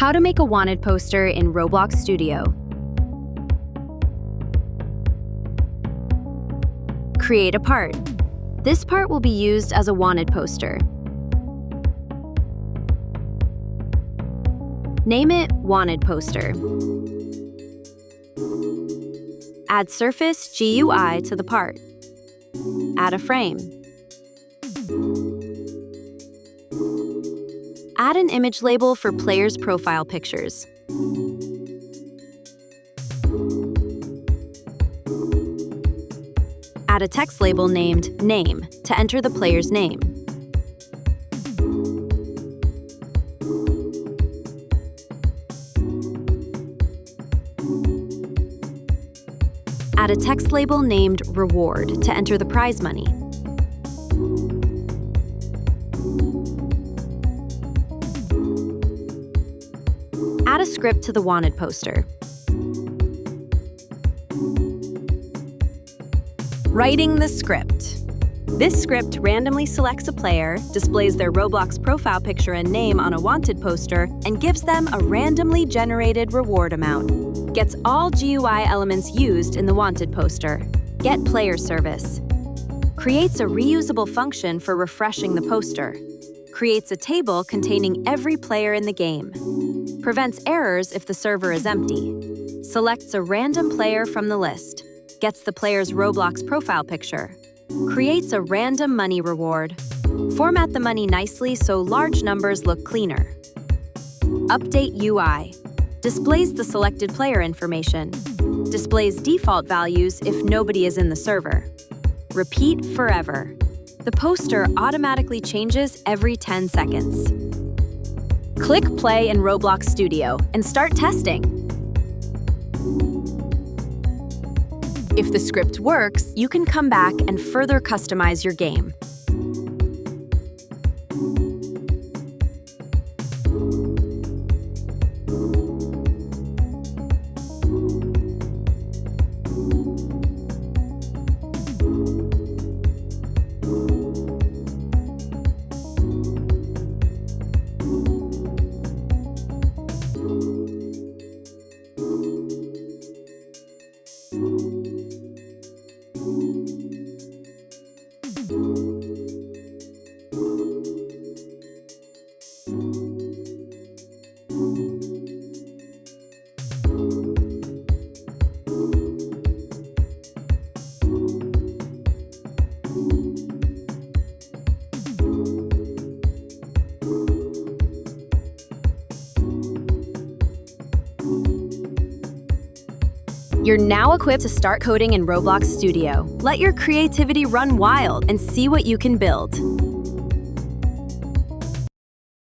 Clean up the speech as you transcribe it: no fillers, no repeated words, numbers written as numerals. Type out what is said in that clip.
How to make a wanted poster in Roblox Studio. Create a part. This part will be used as a wanted poster. Name it Wanted Poster. Add surface GUI to the part. Add a frame. Add an image label for players' profile pictures. Add a text label named Name to enter the player's name. Add a text label named Reward to enter the prize money. Add a script to the wanted poster. Writing the script. This script randomly selects a player, displays their Roblox profile picture and name on a wanted poster, and gives them a randomly generated reward amount. Gets all GUI elements used in the wanted poster. Get player service. Creates a reusable function for refreshing the poster. Creates a table containing every player in the game. Prevents errors if the server is empty. Selects a random player from the list. Gets the player's Roblox profile picture. Creates a random money reward. Format the money nicely so large numbers look cleaner. Update UI. Displays the selected player information. Displays default values if nobody is in the server. Repeat forever. The poster automatically changes every 10 seconds. Click play in Roblox Studio and start testing. If the script works, you can come back and further customize your game. You're now equipped to start coding in Roblox Studio. Let your creativity run wild and see what you can build.